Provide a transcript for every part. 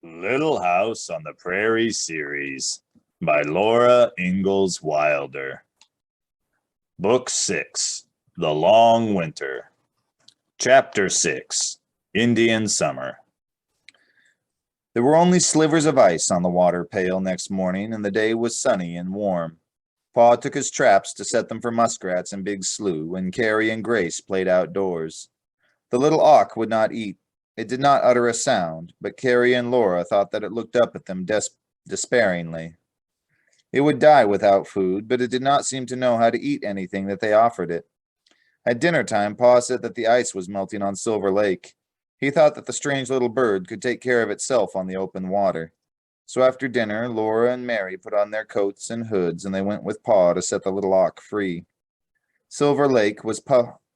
Little House on the Prairie series by Laura Ingalls Wilder. Book 6, The Long Winter. Chapter 6, Indian Summer. There were only slivers of ice on the water pail next morning, and the day was sunny and warm. Pa took his traps to set them for muskrats and big slough, and Carrie and Grace played outdoors. The little auk would not eat. It did not utter a sound, but Carrie and Laura thought that it looked up at them despairingly. It would die without food, but it did not seem to know how to eat anything that they offered it. At dinner time, Pa said that the ice was melting on Silver Lake. He thought that the strange little bird could take care of itself on the open water. So after dinner, Laura and Mary put on their coats and hoods, and they went with Pa to set the little auk free. Silver Lake was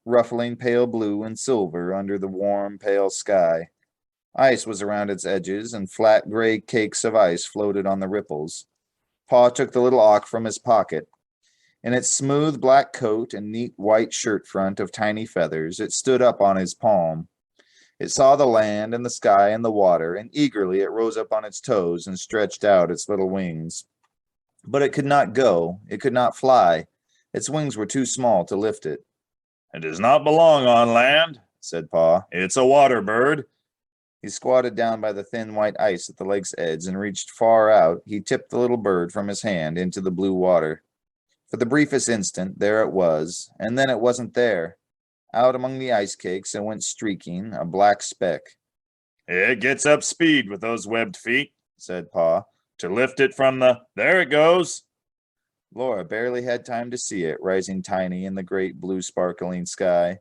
ruffling pale blue and silver under the warm, pale sky. Ice was around its edges, and flat gray cakes of ice floated on the ripples. Pa took the little auk from his pocket. In its smooth black coat and neat white shirt front of tiny feathers, it stood up on his palm. It saw the land and the sky and the water, and eagerly it rose up on its toes and stretched out its little wings. But it could not go. It could not fly. Its wings were too small to lift it. "It does not belong on land," said Pa. "It's a water bird." He squatted down by the thin white ice at the lake's edge and reached far out. He tipped the little bird from his hand into the blue water. For the briefest instant, there it was, and then it wasn't there. Out among the ice cakes it went streaking, a black speck. "It gets up speed with those webbed feet," said Pa. "To lift it from there it goes." Laura barely had time to see it, rising tiny in the great blue sparkling sky.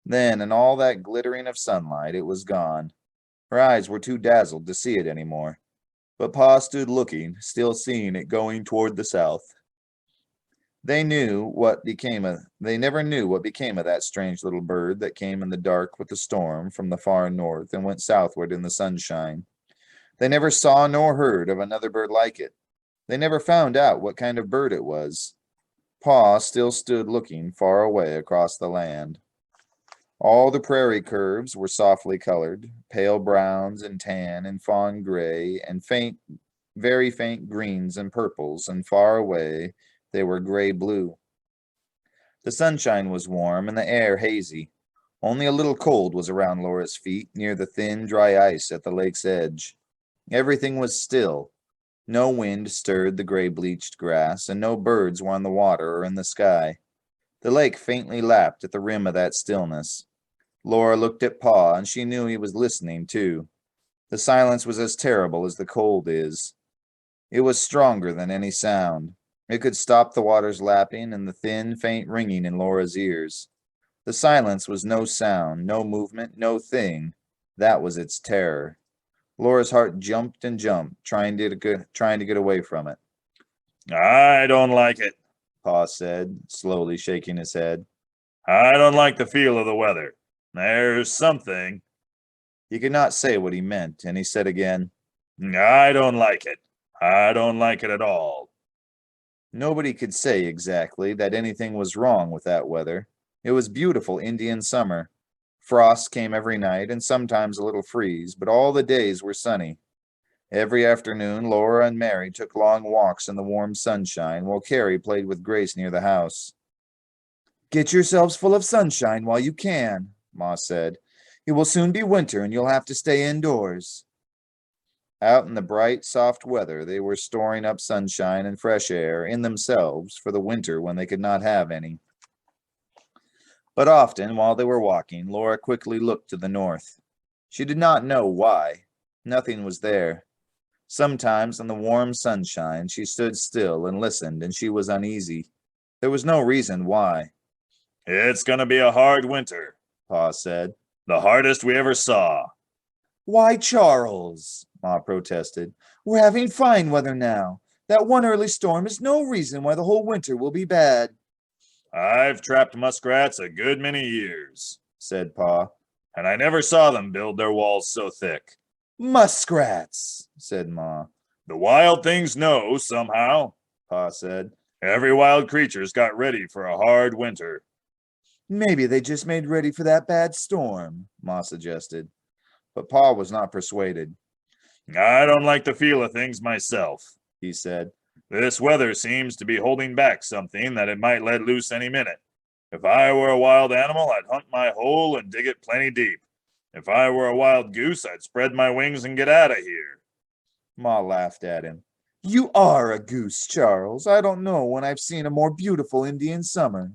Then, in all that glittering of sunlight, it was gone. Her eyes were too dazzled to see it any more. But Pa stood looking, still seeing it going toward the south. They never knew what became of that strange little bird that came in the dark with the storm from the far north and went southward in the sunshine. They never saw nor heard of another bird like it. They never found out what kind of bird it was. Pa still stood looking far away across the land. All the prairie curves were softly colored, pale browns and tan and fawn gray and very faint greens and purples, and far away they were gray-blue. The sunshine was warm and the air hazy. Only a little cold was around Laura's feet near the thin, dry ice at the lake's edge. Everything was still. No wind stirred the gray-bleached grass, and no birds were on the water or in the sky. The lake faintly lapped at the rim of that stillness. Laura looked at Pa, and she knew he was listening, too. The silence was as terrible as the cold is. It was stronger than any sound. It could stop the water's lapping and the thin, faint ringing in Laura's ears. The silence was no sound, no movement, no thing. That was its terror. Laura's heart jumped and jumped, trying to get away from it. "I don't like it," Pa said, slowly shaking his head. "I don't like the feel of the weather. There's something." He could not say what he meant, and he said again, "I don't like it. I don't like it at all." Nobody could say exactly that anything was wrong with that weather. It was beautiful Indian summer. Frost came every night, and sometimes a little freeze, but all the days were sunny. Every afternoon, Laura and Mary took long walks in the warm sunshine, while Carrie played with Grace near the house. "Get yourselves full of sunshine while you can," Ma said. "It will soon be winter, and you'll have to stay indoors." Out in the bright, soft weather, they were storing up sunshine and fresh air in themselves for the winter when they could not have any. But often, while they were walking, Laura quickly looked to the north. She did not know why. Nothing was there. Sometimes in the warm sunshine, she stood still and listened, and she was uneasy. There was no reason why. "It's going to be a hard winter," Pa said. "The hardest we ever saw." "Why, Charles," Ma protested, "we're having fine weather now. That one early storm is no reason why the whole winter will be bad." "I've trapped muskrats a good many years," said Pa, "and I never saw them build their walls so thick." "Muskrats," said Ma. "The wild things know somehow," Pa said. "Every wild creature's got ready for a hard winter." "Maybe they just made ready for that bad storm," Ma suggested. But Pa was not persuaded. I don't like the feel of things myself, he said. This weather seems to be holding back something that it might let loose any minute. If I were a wild animal, I'd hunt my hole and dig it plenty deep. If I were a wild goose, I'd spread my wings and get out of here. Ma laughed at him. You are a goose, Charles. I don't know when I've seen a more beautiful Indian summer.